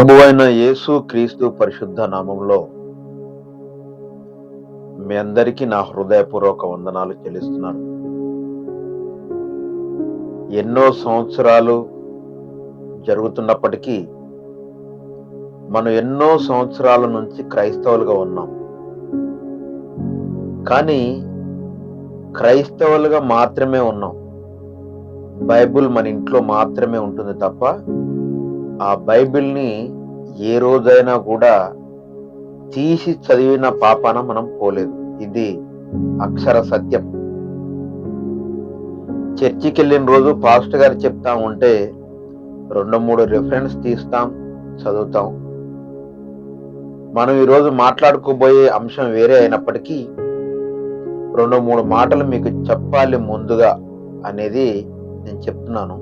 ప్రభువైన యేసు క్రీస్తు పరిశుద్ధ నామంలో మీ అందరికీ నా హృదయపూర్వక వందనాలు చెల్లిస్తున్నాను. ఎన్నో సంవత్సరాలు జరుగుతున్నప్పటికీ మనం ఎన్నో సంవత్సరాల నుంచి క్రైస్తవులుగా ఉన్నాం. కానీ క్రైస్తవులుగా మాత్రమే ఉన్నాం. బైబిల్ మన ఇంట్లో మాత్రమే ఉంటుంది తప్ప ఆ బైబిల్ని ఏ రోజైనా కూడా తీసి చదివిన పాపాన మనం పోలేదు. ఇది అక్షర సత్యం. చర్చికి వెళ్ళిన రోజు పాస్టర్ గారు చెప్తా ఉంటే 2-3 రెఫరెన్స్ తీస్తాం, చదువుతాం. మనం ఈరోజు మాట్లాడుకోబోయే అంశం వేరే అయినప్పటికీ 2-3 మాటలు మీకు చెప్పాలి ముందుగా అనేది నేను చెప్తున్నాను.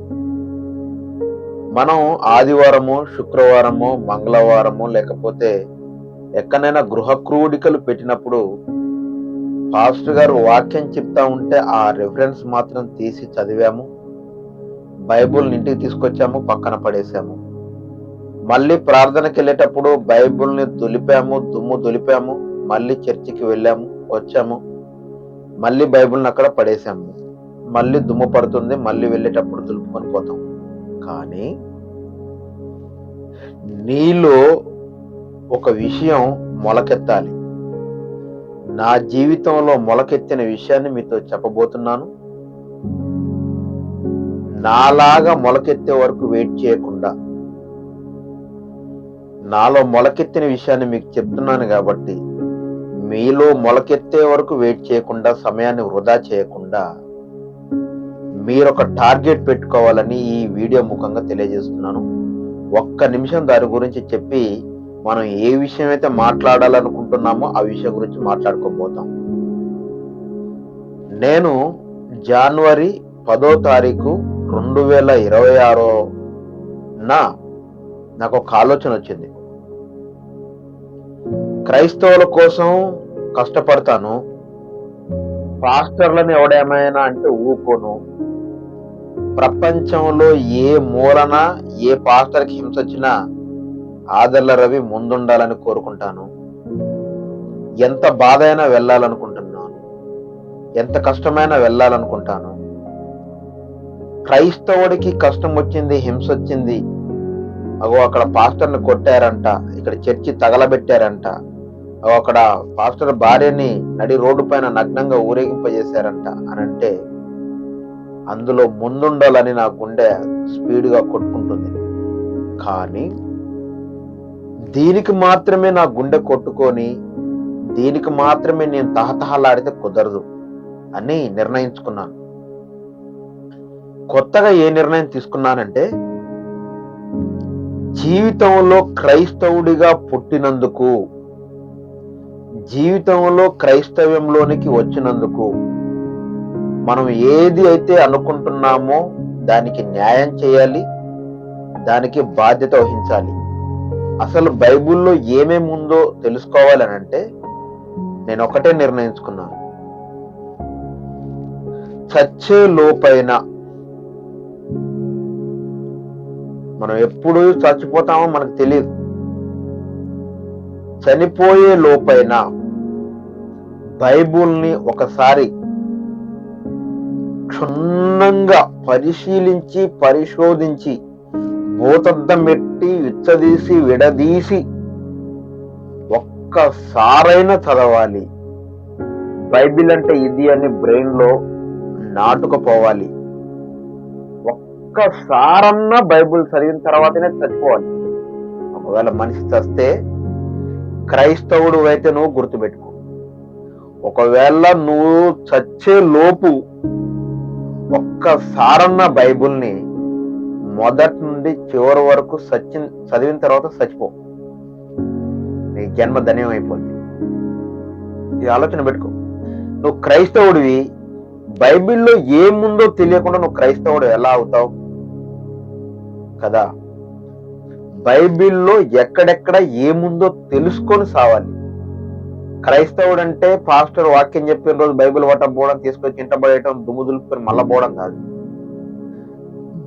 మనం ఆదివారము, శుక్రవారము, మంగళవారము లేకపోతే ఎక్కడైనా గృహ క్రూడికలు పెట్టినప్పుడు పాస్టర్ గారు వాక్యం చెప్తా ఉంటే ఆ రెఫరెన్స్ మాత్రం తీసి చదివాము, బైబుల్ని ఇంటికి తీసుకొచ్చాము, పక్కన పడేసాము. మళ్ళీ ప్రార్థనకి వెళ్ళేటప్పుడు బైబుల్ని దుమ్ము దులిపాము, మళ్ళీ చర్చికి వెళ్ళాము, వచ్చాము, మళ్ళీ బైబుల్ని అక్కడ పడేసాము. మళ్ళీ దుమ్ము పడుతుంది, మళ్ళీ వెళ్ళేటప్పుడు దులుపుకొని పోతాం. కానీ నీలో ఒక విషయం మొలకెత్తాలి. నా జీవితంలో మొలకెత్తిన విషయాన్ని మీతో చెప్పబోతున్నాను. నాలాగా మొలకెత్తే వరకు వెయిట్ చేయకుండా, నాలో మొలకెత్తిన విషయాన్ని మీకు చెప్తున్నాను కాబట్టి మీలో మొలకెత్తే వరకు వెయిట్ చేయకుండా, సమయాన్ని వృధా చేయకుండా మీరొక టార్గెట్ పెట్టుకోవాలని ఈ వీడియో ముఖంగా తెలియజేస్తున్నాను. 1 నిమిషం దాని గురించి చెప్పి మనం ఏ విషయం అయితే మాట్లాడాలనుకుంటున్నామో ఆ విషయం గురించి మాట్లాడుకోబోతాం. నేను జనవరి 10వ తారీఖు 2026 నాకు ఒక ఆలోచన వచ్చింది. క్రైస్తవుల కోసం కష్టపడతాను, పాస్టర్లను ఎవడేమైనా అంటే ఊకోను, ప్రపంచంలో ఏ మూలన ఏ పాస్టర్కి హింస వచ్చినా ఆదర్ల రవి ముందుండాలని కోరుకుంటాను. ఎంత బాధ అయినా వెళ్ళాలనుకుంటున్నాను, ఎంత కష్టమైనా వెళ్ళాలనుకుంటాను. క్రైస్తవుడికి కష్టం వచ్చింది, హింస వచ్చింది, అక్కడ పాస్టర్ని కొట్టారంట, ఇక్కడ చర్చి తగలబెట్టారంట, అక్కడ పాస్టర్ భార్యని నడి రోడ్డు పైన నగ్నంగా ఊరేగింపజేశారంట అని అంటే అందులో ముందుండాలని నా గుండె స్పీడ్గా కొట్టుకుంటుంది. కానీ దీనికి మాత్రమే నా గుండె కొట్టుకొని దీనికి మాత్రమే నేను తహతహలాడితే కుదరదు అని నిర్ణయించుకున్నాను. కొత్తగా ఏ నిర్ణయం తీసుకున్నానంటే, జీవితంలో క్రైస్తవుడిగా పుట్టినందుకు, జీవితంలో క్రైస్తవ్యంలోనికి వచ్చినందుకు మనం ఏది అయితే అనుకుంటున్నామో దానికి న్యాయం చేయాలి, దానికి బాధ్యత వహించాలి. అసలు బైబిల్లో ఏమేమి ఉందో తెలుసుకోవాలని అంటే నేను ఒకటే నిర్ణయించుకున్నాను. చచ్చే లోపైన, మనం ఎప్పుడు చచ్చిపోతామో మనకు తెలియదు, చనిపోయే లోపైన బైబిల్ని ఒకసారి క్షుణ్ణంగా పరిశీలించి పరిశోధించి భూతద్దం పెట్టి విచ్చదీసి విడదీసి ఒక్కసారైనా చదవాలి. బైబిల్ అంటే ఇది అని బ్రెయిన్ లో నాటుకుపోవాలి. ఒక్కసారన్నా బైబిల్ చదివిన తర్వాతనే చచ్చిపోవాలి. ఒకవేళ మనిషి చస్తే క్రైస్తవుడు అయితే నువ్వు గుర్తుపెట్టుకో, ఒకవేళ నువ్వు చచ్చే లోపు ఒక్కసారన్నా బైబిల్ని మొదటి నుండి చివరి వరకు చదివిన తర్వాత చచ్చిపో, నీ జన్మ ధన్యం అయిపోద్ది. ఈ ఆలోచన పెట్టుకో. నువ్వు క్రైస్తవుడివి, బైబిల్లో ఏముందో తెలియకుండా నువ్వు క్రైస్తవుడు ఎలా అవుతావు కదా? బైబిల్లో ఎక్కడెక్కడ ఏముందో తెలుసుకొని సావాలి. క్రైస్తవుడు అంటే పాస్టర్ వాక్యం చెప్పిన రోజు బైబిల్ పట్టకపోవడం, తీసుకొచ్చి ఇంటబడేయటం, దుమ్ము దులుపుకొని మళ్ళా పోవడం కాదు.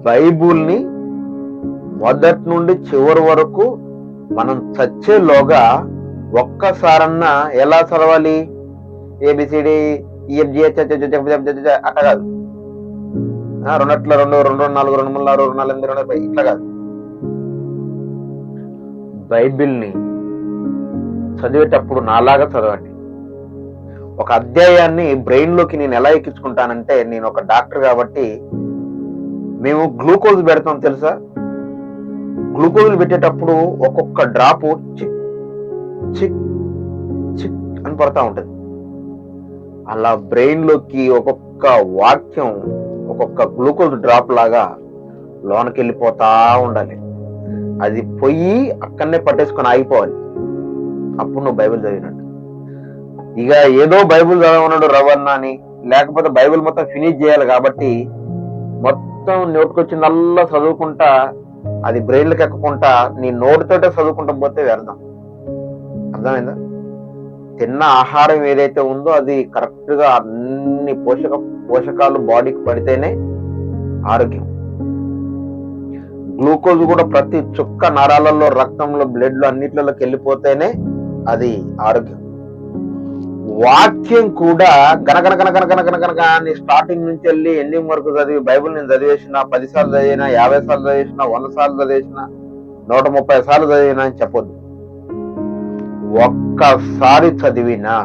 బైబిల్ని మొదటి నుండి చివరి వరకు మనం చచ్చేలోగా ఒక్కసారన్నా ఎలా చదవాలి? ఏబిసిడి ఈఎఫ్జిహెచ్ అట్లా కాదు. రెండట్ల 2, 2, 4, 2, 3, 6, 2, 4, 8, 2, 5 ఇట్లా కాదు. బైబిల్ని చదివేటప్పుడు నాలాగా చదవండి. ఒక అధ్యాయాన్ని బ్రెయిన్ లోకి నేను ఎలా ఎక్కించుకుంటానంటే, నేను ఒక డాక్టర్ కాబట్టి మేము గ్లూకోజ్ పెడతాం తెలుసా? గ్లూకోజ్ పెట్టేటప్పుడు ఒక్కొక్క డ్రాప్ చిక్ చిక్ చిక్ అని పడతా ఉంటది. అలా బ్రెయిన్ లోకి ఒక్కొక్క వాక్యం ఒక్కొక్క గ్లూకోజ్ డ్రాప్ లాగా లోనకి వెళ్ళిపోతా ఉండాలి. అది పొయ్యి అక్కడనే పట్టేసుకొని ఆగిపోవాలి. అప్పుడు నువ్వు బైబిల్ చదివినట్టు. ఇక ఏదో బైబిల్ చదవన్నాడు రవణ అని, లేకపోతే బైబిల్ మొత్తం ఫినిష్ చేయాలి కాబట్టి మొత్తం నోటుకొచ్చిందల్లా చదువుకుంటా, అది బ్రెయిన్లకు ఎక్కకుండా నీ నోటితోటే చదువుకుంటా పోతే వ్యర్థం. అర్థమైందా? తిన్న ఆహారం ఏదైతే ఉందో అది కరెక్ట్ గా అన్ని పోషకాలు బాడీకి పడితేనే ఆరోగ్యం. గ్లూకోజ్ కూడా ప్రతి చుక్క నరాలలో, రక్తంలో, బ్లడ్ లో అన్నిట్లలోకి వెళ్ళిపోతేనే అది ఆరోగ్యం. వాక్యం కూడా గనగనగనగనగనగనగనగ అని స్టార్టింగ్ నుంచి వెళ్ళి ఎండింగ్ వరకు చదివి, బైబుల్ నేను చదివేసిన 10 సార్లు చదివినా, 50 సార్లు చదివేసిన, 100 సార్లు చదివేసిన, 130 సార్లు చదివినా అని చెప్పొద్దు. ఒక్కసారి చదివినా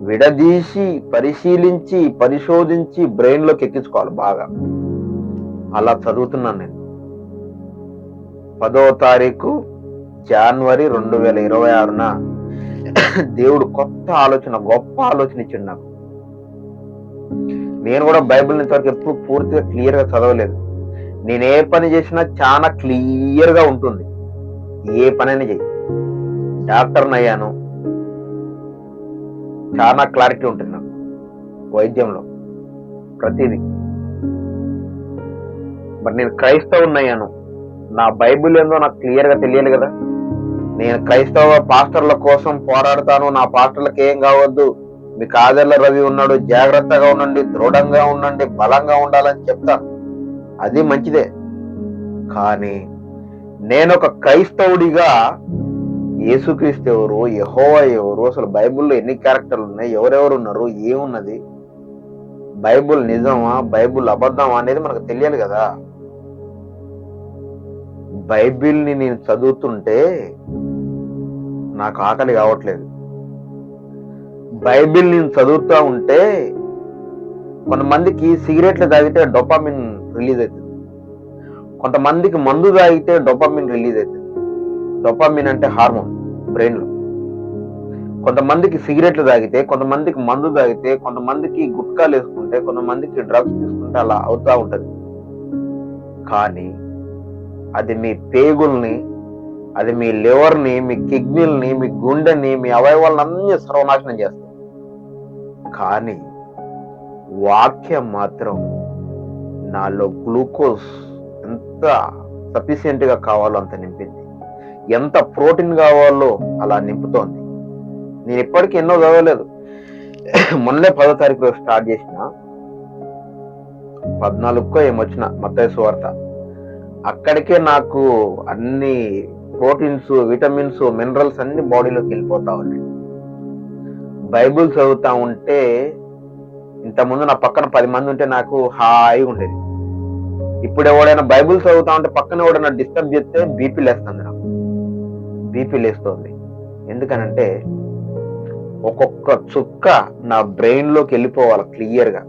విడదీసి పరిశీలించి పరిశోధించి బ్రెయిన్ లోకి ఎక్కించుకోవాలి బాగా. అలా చదువుతున్నాను నేను. 10వ తారీఖు జనవరి 2026న దేవుడు కొత్త ఆలోచన, గొప్ప ఆలోచన ఇచ్చిండు నాకు. నేను కూడా బైబిల్ ఇంతవరకు ఎప్పుడు పూర్తిగా క్లియర్ గా చదవలేదు. నేను ఏ పని చేసినా చాలా క్లియర్ గా ఉంటుంది. ఏ పనైనా చెయ్యి. డాక్టర్ని అయ్యాను, చాలా క్లారిటీ ఉంటుంది నాకు వైద్యంలో ప్రతిదీ. మరి నేను క్రైస్తవుని అయ్యాను, నా బైబిల్ ఏందో నాకు క్లియర్ గా తెలియాలి కదా. నేను క్రైస్తవ పాస్టర్ల కోసం పోరాడతాను, నా పాస్టర్లకు ఏం కావద్దు, మీకు ఆదర్ల రవి ఉన్నాడు, జాగ్రత్తగా ఉండండి, దృఢంగా ఉండండి, బలంగా ఉండాలని చెప్తాను. అది మంచిదే. కానీ నేను ఒక క్రైస్తవుడిగా యేసుక్రీస్తు ఎవరు, యెహోవా ఎవరు, అసలు బైబిల్లో ఎన్ని క్యారెక్టర్లు ఉన్నాయి, ఎవరెవరు ఉన్నారు, ఏమున్నది, బైబిల్ నిజమా, బైబిల్ అబద్ధమా అనేది మనకు తెలియాలి కదా. బైబిల్ని నేను చదువుతుంటే నాకు ఆకలి కావట్లేదు. బైబిల్ నేను చదువుతూ ఉంటే కొంతమందికి సిగరెట్లు తాగితే డోపామిన్ రిలీజ్ అవుతుంది, కొంతమందికి మందు తాగితే డోపామిన్ రిలీజ్ అవుతుంది. డోపామిన్ అంటే హార్మోన్ బ్రెయిన్ లో. కొంతమందికి సిగరెట్లు తాగితే, కొంతమందికి మందు తాగితే, కొంతమందికి గుట్కాలు వేసుకుంటే, కొంతమందికి డ్రగ్స్ తీసుకుంటే అలా అవుతా ఉంటది. కానీ అది మీ పేగుల్ని, అది మీ లివర్ని, మీ కిడ్నీల్ని, మీ గుండెని, మీ అవయవాలను అన్ని సర్వనాశనం చేస్తుంది. కానీ వాక్యం మాత్రం నాలో గ్లూకోజ్ ఎంత సఫిషియెంట్ గా కావాలో అంత నింపింది, ఎంత ప్రోటీన్ కావాలో అలా నింపుతోంది. నేను ఇప్పటికీ ఎన్నో చదవలేదు. మొన్నే 10వ తారీఖు స్టార్ట్ చేసిన, 14కో ఏమొచ్చిన మత్తయి సువార్త. అక్కడికే నాకు అన్ని ప్రోటీన్స్, విటమిన్స్, మినరల్స్ అన్ని బాడీలోకి వెళ్ళిపోతా ఉన్నాయి. బైబుల్ చదువుతా ఉంటే, ఇంతకుముందు నా పక్కన 10 మంది ఉంటే నాకు హాయిగా ఉండేది. ఇప్పుడు ఎవడైనా బైబుల్ చదువుతా ఉంటే పక్కన ఎవడైనా డిస్టర్బ్ చేస్తే బీపీ లేస్తుంది, నాకు బీపీ లేస్తుంది. ఎందుకనంటే ఒక్కొక్క చుక్క నా బ్రెయిన్ లోకి వెళ్ళిపోవాలి క్లియర్ గా.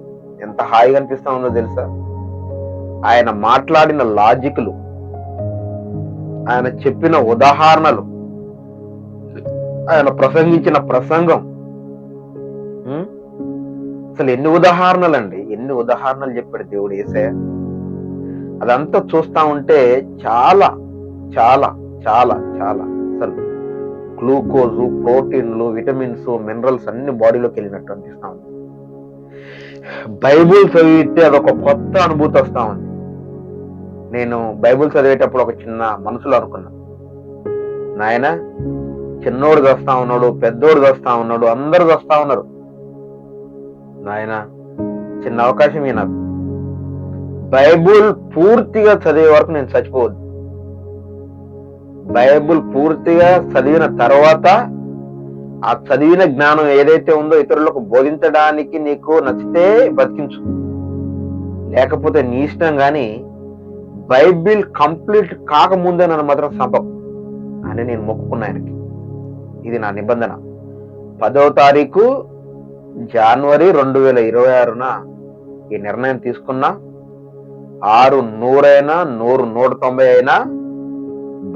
ఎంత హాయిగా అనిపిస్తా ఉందో తెలుసా? ఆయన మాట్లాడిన లాజిక్లు, ఆయన చెప్పిన ఉదాహరణలు, ఆయన ప్రసంగించిన ప్రసంగం, అసలు ఎన్ని ఉదాహరణలు ఎన్ని ఉదాహరణలు చెప్పాడు దేవుడు యేసయ్య. అదంతా చూస్తా ఉంటే చాలా చాలా చాలా చాలా అసలు గ్లూకోజు, ప్రోటీన్లు, విటమిన్స్, మినరల్స్ అన్ని బాడీలోకి వెళ్ళినట్టు అనిపిస్తా ఉంది. బైబుల్ చదివితే అదొక కొత్త అనుభూతి వస్తా ఉంది. నేను బైబుల్ చదివేటప్పుడు ఒక చిన్న మనసులో అనుకున్నా, నాయన చిన్నోడు చస్తా ఉన్నాడు, పెద్దోడు చస్తా ఉన్నాడు, అందరూ చస్తా ఉన్నారు, నాయన చిన్న అవకాశం ఈ నాకు, బైబుల్ పూర్తిగా చదివే వరకు నేను చచ్చిపోవద్దు. బైబుల్ పూర్తిగా చదివిన తర్వాత ఆ చదివిన జ్ఞానం ఏదైతే ఉందో ఇతరులకు బోధించడానికి నీకు నచ్చితే బతికించు, లేకపోతే నీ ఇష్టం. కానీ బైబిల్ కంప్లీట్ కాకముందే నన్ను మాత్రం సంపకు అని నేను మొక్కుకున్నా ఆయనకి. ఇది నా నిబంధన. 10వ తారీఖు జనవరి 2026న ఈ నిర్ణయం తీసుకున్నా. 6 100 అయినా 100 190 అయినా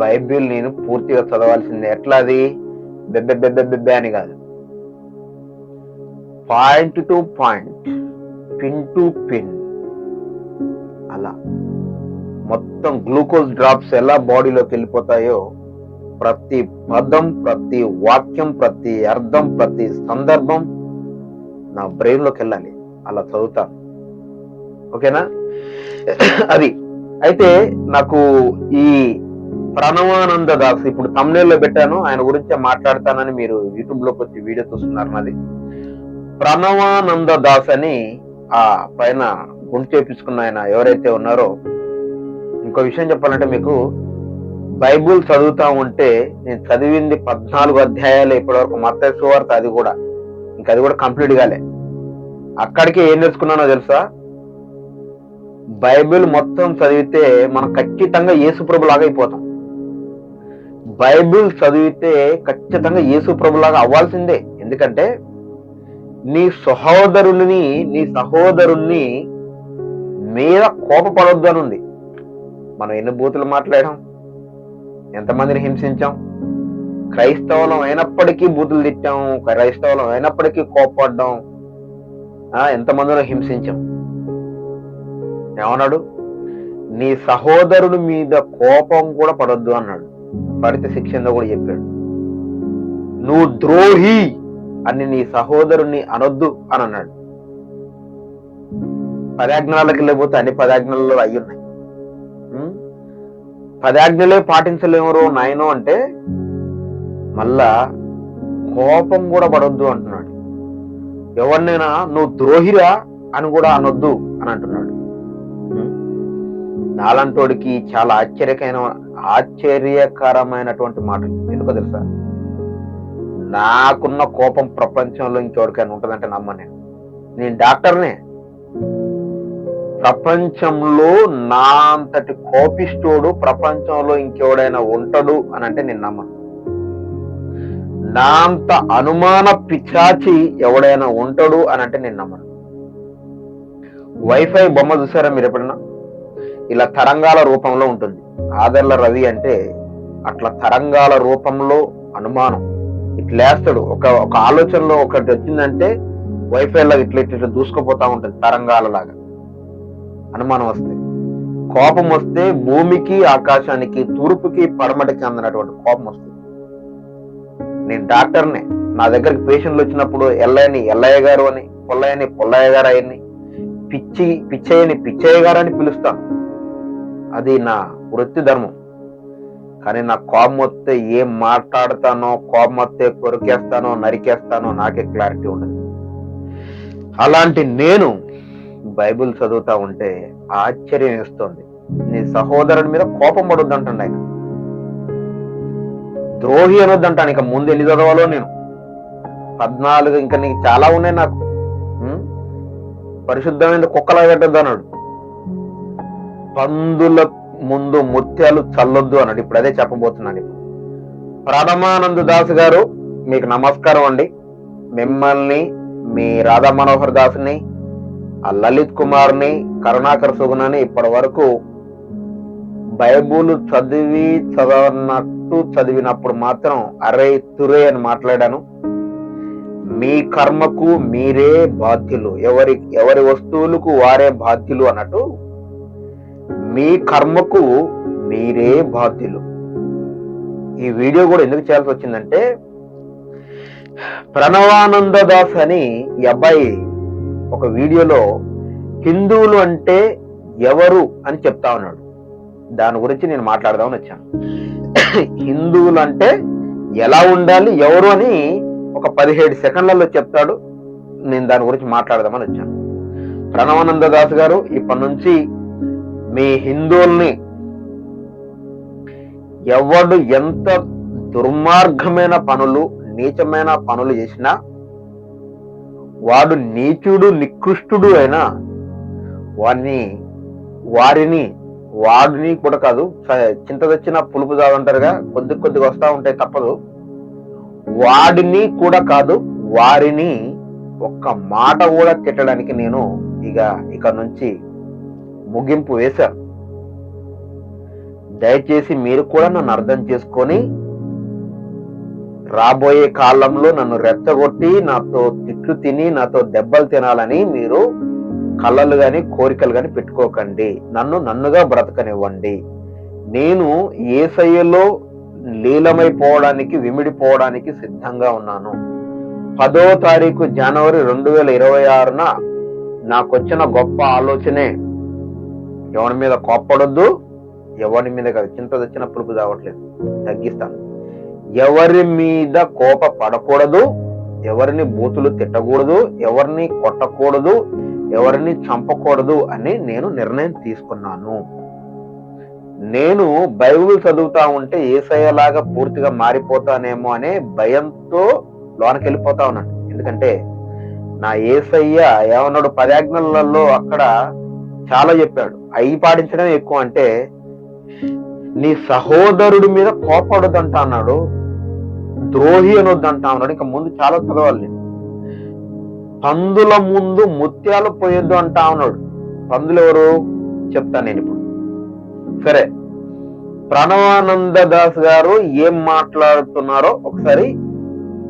బైబిల్ నేను పూర్తిగా చదవాల్సిందే. ఎట్లా అది బెబ్బె అని కాదు, point to point, pin to pin, అలా మొత్తం గ్లూకోజ్ డ్రాప్స్ ఎలా బాడీలోకి వెళ్ళిపోతాయో ప్రతి పదం, ప్రతి వాక్యం, ప్రతి అర్థం, ప్రతి సందర్భం నా బ్రెయిన్ లోకి వెళ్ళాలి. అలా చదువుతాను. ఓకేనా? అది అయితే నాకు ఈ ప్రణవానంద దాస్, ఇప్పుడు తమ్నేల్లో పెట్టాను, ఆయన గురించి మాట్లాడతానని మీరు యూట్యూబ్ లోకి వచ్చి వీడియో చూస్తున్నారు. నాది ప్రణవానంద దాస్ అని ఆ పైన గుండు చేపించుకున్న ఆయన ఎవరైతే ఉన్నారో, ఇంకో విషయం చెప్పాలంటే మీకు, బైబుల్ చదువుతా ఉంటే నేను చదివింది 14 అధ్యాయాలు ఇప్పటివరకు, మత్తయి సువార్త, అది కూడా కంప్లీట్ కాలే. అక్కడికి ఏం నేర్చుకున్నానో తెలుసా? బైబిల్ మొత్తం చదివితే మనం ఖచ్చితంగా యేసుప్రభులాగా అయిపోతాం. బైబిల్ చదివితే ఖచ్చితంగా యేసుప్రభులాగా అవ్వాల్సిందే. ఎందుకంటే నీ సహోదరుణ్ణి మీద కోపపడొద్దు అని ఉంది. మనం ఎన్ని బూతులు మాట్లాడాం, ఎంతమందిని హింసించాం. క్రైస్తవులం అయినప్పటికీ బూతులు తిట్టాం, క్రైస్తవులం అయినప్పటికీ కోపపడ్డాం, ఎంతమందిలో హింసించాం. ఏమన్నాడు? నీ సహోదరుడి మీద కోపం కూడా పడొద్దు అన్నాడు. పడితే శిక్ష కూడా చెప్పాడు. నువ్వు ద్రోహి అని నీ సహోదరుణ్ణి అనొద్దు అని అన్నాడు. 10 ఆజ్ఞలకి వెళ్ళిపోతే అన్ని 10 ఆజ్ఞలలో అయ్యున్నాయి. 10 ఆజ్ఞలే పాటించలేమరు నాయనో అంటే మళ్ళా కోపం కూడా పడొద్దు అంటున్నాడు. ఎవరినైనా నువ్వు ద్రోహిరా అని కూడా అనొద్దు అని అంటున్నాడు. నాలంటోడికి చాలా ఆశ్చర్యకరమైనటువంటి మాటలు. ఎందుకో తెలుసా? నాకున్న కోపం ప్రపంచంలో ఇంకెవరికైనా ఉంటుందంటే నమ్మనే. నేను డాక్టర్నే. ప్రపంచంలో నా అంతటి కోపిష్టోడు ప్రపంచంలో ఇంకెవడైనా ఉంటాడు అని అంటే నేను నమ్మను. నా అంత అనుమాన పిచాచి ఎవడైనా ఉంటాడు అని అంటే నేను నమ్మను. వైఫై బొమ్మ చూసారా మీరు ఎప్పుడైనా? ఇలా తరంగాల రూపంలో ఉంటుంది. ఆదర్ల రవి అంటే అట్లా తరంగాల రూపంలో అనుమానం ఇట్లేస్తాడు. ఒక ఆలోచనలో ఒకటి వచ్చిందంటే వైఫై లాగా ఇట్లా దూసుకుపోతా ఉంటుంది, తరంగాల లాగా. అనుమానం వస్తే, కోపం వస్తే భూమికి ఆకాశానికి, తూర్పుకి పడమటికి అందనటువంటి కోపం వస్తుంది. నేను డాక్టర్నే. నా దగ్గరికి పేషెంట్లు వచ్చినప్పుడు ఎల్లయ్యని ఎల్లయ్య గారు అని, పొల్లయ్యని పొల్లయ్య గారు అయ్యని, పిచ్చయ్యని పిచ్చయ్య గారు అని పిలుస్తాను. అది నా వృత్తి ధర్మం. కానీ నా కోపం వస్తే ఏం మాట్లాడతానో, కోపం వస్తే కొరికేస్తానో నరికేస్తానో నాకే క్లారిటీ ఉండదు. అలాంటి నేను బైబిల్ చదువుతా ఉంటే ఆశ్చర్యం వేస్తుంది. నీ సహోదరుడి మీద కోపం పడొద్దు అంటాడు ఆయన. ద్రోహి అనొద్దు అంటాను. ఇక ముందు ఎన్ని చదవాలో నేను 14, ఇంకా నీకు చాలా ఉన్నాయి నాకు. పరిశుద్ధమైన కుక్కలా పెట్టద్దు అన్నాడు. పందుల ముందు ముత్యాలు చల్లొద్దు అన్నాడు. ఇప్పుడు అదే చెప్పబోతున్నాను. ప్రణవానంద దాస్ గారు, మీకు నమస్కారం అండి. మిమ్మల్ని, మీ రాధా మనోహర్ దాస్ని, ఆ లలిత్ కుమార్ని, కరుణాకర్ సుగుణని ఇప్పటి వరకు బైబుల్ చదివినప్పుడు మాత్రం అరే తురే అని మాట్లాడాను. మీ కర్మకు మీరే బాధ్యులు, ఎవరి వస్తువులకు వారే బాధ్యులు అన్నట్టు మీ కర్మకు మీరే బాధ్యులు. ఈ వీడియో కూడా ఎందుకు చేయాల్సి వచ్చిందంటే, ప్రణవానంద దాస్ అని ఈ అబ్బాయి ఒక వీడియోలో హిందువులు అంటే ఎవరు అని చెప్తా ఉన్నాడు. దాని గురించి నేను మాట్లాడదామని వచ్చాను. హిందువులు అంటే ఎలా ఉండాలి, ఎవరు అని ఒక 17 సెకండ్లలో చెప్తాడు. నేను దాని గురించి మాట్లాడదామని వచ్చాను. ప్రణవానంద దాస్ గారు, ఇప్పటి నుంచి మీ హిందువుల్ని ఎవడు ఎంత దుర్మార్గమైన పనులు, నీచమైన పనులు చేసినా, వాడు నీచుడు నికృష్టుడు అయినా వాడిని కూడా కాదు, చింత తెచ్చిన పులుపు తాగుంటారుగా, కొద్దిగా వస్తా ఉంటాయి తప్పదు. వాడిని కూడా కాదు, వారిని ఒక్క మాట కూడా తిట్టడానికి నేను ఇక నుంచి ముగింపు వేశాను. దయచేసి మీరు కూడా నన్ను అర్థం చేసుకొని రాబోయే కాలంలో నన్ను రెచ్చగొట్టి నాతో తిట్లు తిని నాతో దెబ్బలు తినాలని మీరు కళ్ళలు గాని కోరికలు గాని పెట్టుకోకండి. నన్నుగా బ్రతకనివ్వండి. నేను యేసయ్యలో లీలమైపోవడానికి, విమిడిపోవడానికి సిద్ధంగా ఉన్నాను. 10వ తారీఖు జనవరి 2026న నాకొచ్చిన గొప్ప ఆలోచనే, ఎవరి మీద కోప్పడొద్దు, ఎవరి మీద కాదు, చింత తెచ్చిన పులుపు తాగట్లేదు, తగ్గిస్తాను. ఎవరి మీద కోప పడకూడదు, ఎవరిని బూతులు తిట్టకూడదు, ఎవరిని కొట్టకూడదు, ఎవరిని చంపకూడదు అని నేను నిర్ణయం తీసుకున్నాను. నేను బైబిల్ చదువుతా ఉంటే యేసయ్యలాగా పూర్తిగా మారిపోతానేమో అనే భయంతో లోనకి వెళ్ళిపోతా ఉన్నాను. ఎందుకంటే నా యేసయ్య ఏమన్నాడు, 10 ఆజ్ఞలలో అక్కడ చాలా చెప్పాడు. అవి పాటించడం ఎక్కువ. అంటే నీ సహోదరుడి మీద కోపడొద్దంటా అన్నాడు, ద్రోహి అనొద్దంటా అన్నాడు. ఇంకా ముందు చాలా చదవాలి. పందుల ముందు ముత్యాలు పోయొద్దు అంటా ఉన్నాడు. పందులు ఎవరు చెప్తాను నేను ఇప్పుడు. సరే, ప్రణవానంద దాస్ గారు ఏం మాట్లాడుతున్నారో ఒకసారి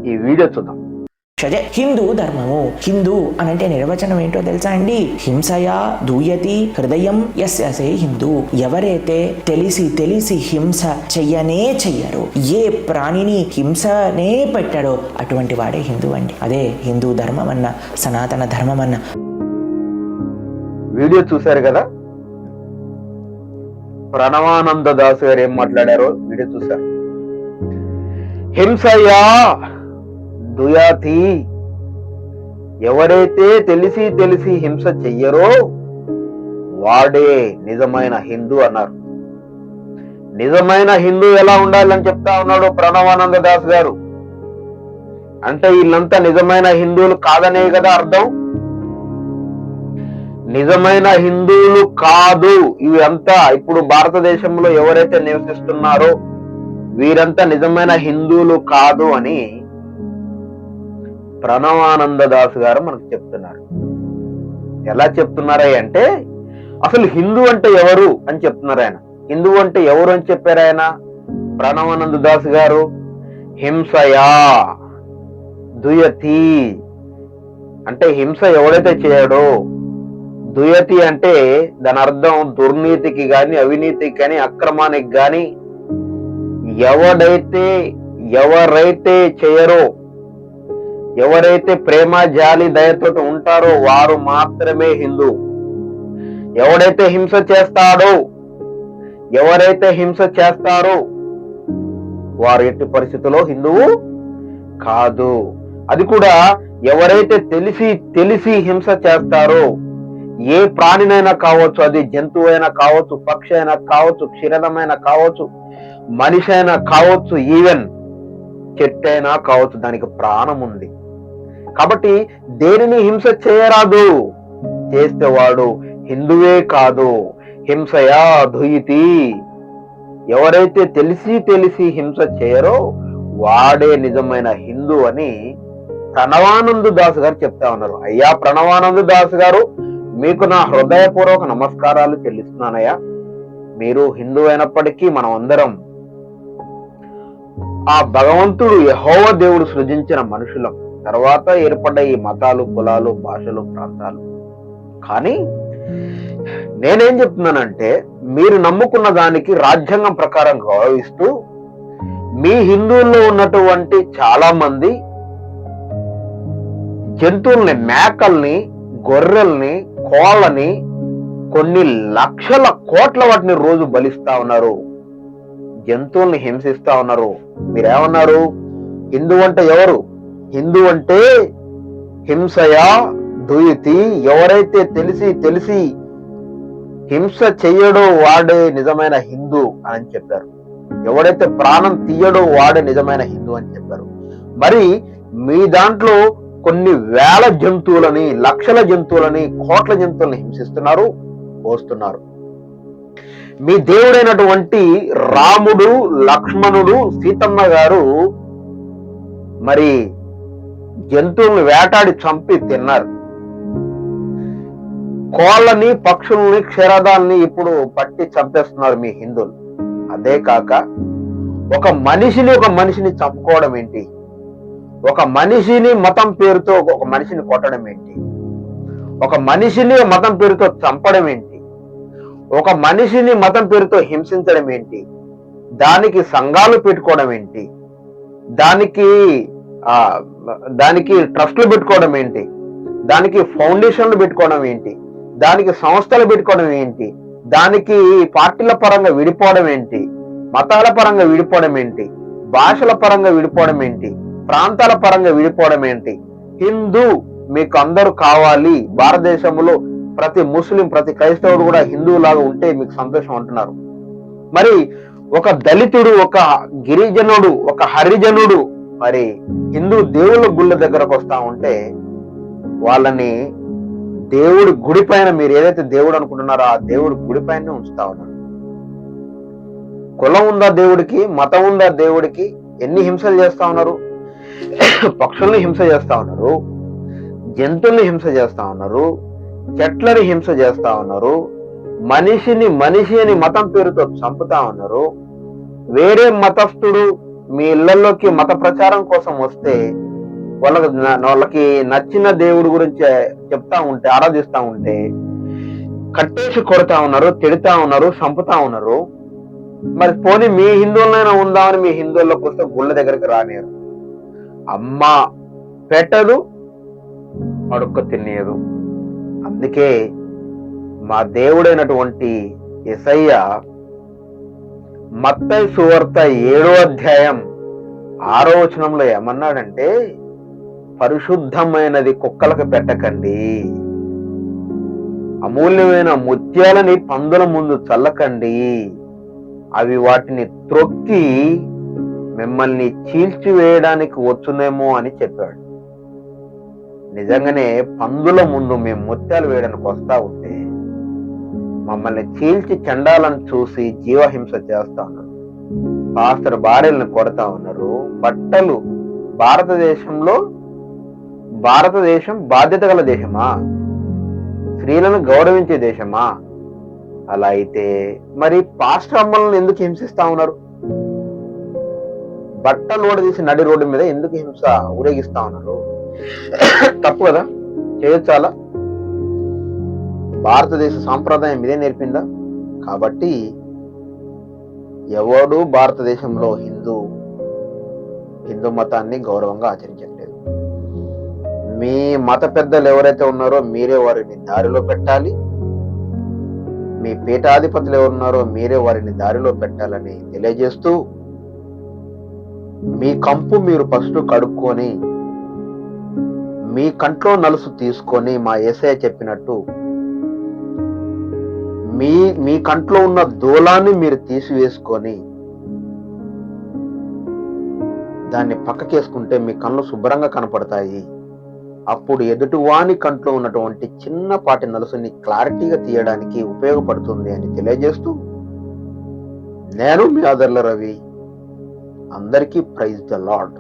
ఈ వీడియో చూద్దాం. హిందూ ధర్మము. హిందూ అనంటే నిర్వచనం ఏంటో తెలుసా అండి? హింసయా దూయతి హృదయం యస్యసే హిందూ. ఎవరైతే తెలిసి హింస చెయ్యరు, ఏ ప్రాణిని హింసనే పెట్టాడో అటువంటి వాడే హిందూ అండి. అదే హిందూ ధర్మం అన్న, సనాతన ధర్మం అన్న. వీడియో చూశారు కదా, ప్రణవానంద దాస్ గారు ఏం మాట్లాడారో వీడియో చూశారు. హింసయా దుయాతి, ఎవరైతే తెలిసి హింస చెయ్యరో వాడే నిజమైన హిందూ అన్నారు. నిజమైన హిందూ ఎలా ఉండాలని చెప్తా ఉన్నాడు ప్రణవానంద దాస్ గారు. అంటే వీళ్ళంతా నిజమైన హిందువులు కాదనే కదా అర్థం. నిజమైన హిందువులు కాదు ఇవంతా. ఇప్పుడు భారతదేశంలో ఎవరైతే నివసిస్తున్నారో వీరంతా నిజమైన హిందువులు కాదు అని ప్రణవానంద దాస్ గారు మనకు చెప్తున్నారు. ఎలా చెప్తున్నారా అంటే, అసలు హిందూ అంటే ఎవరు అని చెప్తున్నారు ఆయన. హిందూ అంటే ఎవరు అని చెప్పారు ఆయన ప్రణవానంద దాస్ గారు. హింసయా దుయతి అంటే హింస ఎవడైతే చేయడో, దుయతి అంటే దాని అర్థం దుర్నీతికి గాని, అవినీతికి గాని, అక్రమానికి గాని ఎవరైతే చేయరో, ఎవరైతే ప్రేమ జాలి దయతో ఉంటారో వారు మాత్రమే హిందూ. ఎవరైతే హింస చేస్తారో వారు ఎట్టి పరిస్థితుల్లో హిందువు కాదు. అది కూడా ఎవరైతే తెలిసి హింస చేస్తారో, ఏ ప్రాణినైనా కావచ్చు, అది జంతువు అయినా కావచ్చు, పక్షి అయినా కావచ్చు, క్షీరదమైనా కావచ్చు, మనిషి అయినా కావచ్చు, ఈవెన్ చెట్టు అయినా కావచ్చు, దానికి ప్రాణం ఉంది. కాబట్టి దేనిని హింస చేయరాదు, చేస్తే వాడు హిందువే కాదు. హింసయా దుయితి, ఎవరైతే తెలిసి హింస చేయరో వాడే నిజమైన హిందూ అని ప్రణవానంద దాస్ గారు చెప్తా ఉన్నారు. అయ్యా ప్రణవానంద దాస్ గారు, మీకు నా హృదయపూర్వక నమస్కారాలు చెల్లిస్తున్నానయ్యా. మీరు హిందూ అయినప్పటికీ మనం అందరం ఆ భగవంతుడు యెహోవా దేవుడు సృజించిన మనుషులం. తర్వాత ఏర్పడ్డ ఈ మతాలు, కులాలు, భాషలు, ప్రాంతాలు. కానీ నేనేం చెప్తున్నానంటే, మీరు నమ్ముకున్న దానికి రాజ్యాంగం ప్రకారం గౌరవిస్తూ మీ హిందువుల్లో ఉన్నటువంటి చాలా మంది జంతువుల్ని, మేకల్ని, గొర్రెల్ని, కోళ్ళని, కొన్ని లక్షల కోట్ల వాటిని రోజు బలిస్తా ఉన్నారు, జంతువుల్ని హింసిస్తా ఉన్నారు. మీరేమన్నారు? హిందూ అంటే ఎవరు? హిందూ అంటే హింసయా దుయితి, ఎవరైతే తెలిసి హింస చెయ్యడో వాడే నిజమైన హిందూ అని చెప్పారు. ఎవడైతే ప్రాణం తీయడో వాడే నిజమైన హిందూ అని చెప్పారు. మరి మీ దాంట్లో కొన్ని వేల జంతువులని, లక్షల జంతువులని, కోట్ల జంతువులని హింసిస్తున్నారు, పోస్తున్నారు. మీ దేవుడైనటువంటి రాముడు, లక్ష్మణుడు, సీతమ్మ గారు మరి జంతువులను వేటాడి చంపి తిన్నారు. కోళ్ళని, పక్షుల్ని, క్షీరదాల్ని ఇప్పుడు పట్టి చంపేస్తున్నారు మీ హిందువులు. అదే కాక ఒక మనిషిని చంపుకోవడం ఏంటి? ఒక మనిషిని మతం పేరుతో ఒక మనిషిని కొట్టడం ఏంటి? ఒక మనిషిని మతం పేరుతో చంపడం ఏంటి? ఒక మనిషిని మతం పేరుతో హింసించడం ఏంటి? దానికి సంఘాలు పెట్టుకోవడం ఏంటి? దానికి ట్రస్టులు పెట్టుకోవడం ఏంటి? దానికి ఫౌండేషన్లు పెట్టుకోవడం ఏంటి? దానికి సంస్థలు పెట్టుకోవడం ఏంటి? దానికి పార్టీల పరంగా విడిపోవడం ఏంటి? మతాల పరంగా విడిపోవడం ఏంటి? భాషల పరంగా విడిపోవడం ఏంటి? ప్రాంతాల పరంగా విడిపోవడం ఏంటి? హిందూ మీకు అందరూ కావాలి, భారతదేశంలో ప్రతి ముస్లిం, ప్రతి క్రైస్తవుడు కూడా హిందువులాగా ఉంటే మీకు సంతోషం అంటున్నారు. మరి ఒక దళితుడు, ఒక గిరిజనుడు, ఒక హరిజనుడు మరి హిందూ దేవుళ్ళ గుళ్ళ దగ్గరకు వస్తా ఉంటే వాళ్ళని దేవుడి గుడి పైన, మీరు ఏదైతే దేవుడు అనుకుంటున్నారో ఆ దేవుడి గుడి పైన ఉంచుతా ఉన్నారు. కులం ఉందా దేవుడికి? మతం ఉందా దేవుడికి? ఎన్ని హింసలు చేస్తా ఉన్నారు? పక్షుల్ని హింస చేస్తా ఉన్నారు, జంతువుల్ని హింస చేస్తా ఉన్నారు, చెట్లని హింస చేస్తా ఉన్నారు, మనిషి అని మతం పేరుతో చంపుతా ఉన్నారు. వేరే మతస్థుడు మీ ఇళ్లలోకి మత ప్రచారం కోసం వస్తే వాళ్ళకి నచ్చిన దేవుడి గురించి చెప్తా ఉంటే, ఆరాధిస్తా ఉంటే కట్టేసి కొడతా ఉన్నారు, తిడతా ఉన్నారు, చంపుతా ఉన్నారు. మరి పోనీ మీ హిందువులైనా ఉందామని మీ హిందువుల్లోకి వస్తే గుళ్ళ దగ్గరికి రానియరు. అమ్మ పెట్టదు, అడుక్క తినేయదు. అందుకే మా దేవుడైనటువంటి యేసయ్య మత్తయి సువార్త 7వ అధ్యాయం 6వ వచనంలో ఏమన్నాడంటే, పరిశుద్ధమైనది కుక్కలకు పెట్టకండి, అమూల్యమైన ముత్యాలని పందుల ముందు చల్లకండి, అవి వాటిని త్రొక్కి మిమ్మల్ని చీల్చివేయడానికి వచ్చునేమో అని చెప్పాడు. నిజంగానే పందుల ముందు మేము ముత్యాలు వేయడానికి వస్తా ఉంటే మమ్మల్ని చీల్చి చెండాలని చూసి జీవహింస చేస్తా ఉన్నారు. పాస్టర్ భార్యలను కొడతా ఉన్నారు. బట్టలు, భారతదేశం బాధ్యత గల దేశమా? స్త్రీలను గౌరవించే దేశమా? అలా అయితే మరి పాస్టర్ అమ్మలను ఎందుకు హింసిస్తా ఉన్నారు? బట్టలు ఓడదీసి నడి రోడ్డు మీద ఎందుకు హింస ఊరేగిస్తా ఉన్నారు? తప్పు కదా? చేయొచ్చాలా? భారతదేశ సాంప్రదాయం ఇదే నేర్పిందా? కాబట్టి ఎవడు భారతదేశంలో హిందూ మతాన్ని గౌరవంగా ఆచరించట్లేదు. మీ మత పెద్దలు ఎవరైతే ఉన్నారో మీరే వారిని దారిలో పెట్టాలి. మీ పీఠాధిపతులు ఎవరున్నారో మీరే వారిని దారిలో పెట్టాలని తెలియజేస్తూ, మీ కంపు మీరు ఫస్ట్ కడుక్కొని మీ కంట్లో నలుసు తీసుకొని మా యేసయ్య చెప్పినట్టు మీ కంట్లో ఉన్న దూలాన్ని మీరు తీసివేసుకొని దాన్ని పక్కకేసుకుంటే మీ కళ్ళు శుభ్రంగా కనపడతాయి. అప్పుడు ఎదుటివాని కంట్లో ఉన్నటువంటి చిన్నపాటి నలుసుని క్లారిటీగా తీయడానికి ఉపయోగపడుతుంది అని తెలియజేస్తూ, నేను మీ ఆదర్ల రవి. అందరికీ ప్రైజ్ ద లార్డ్.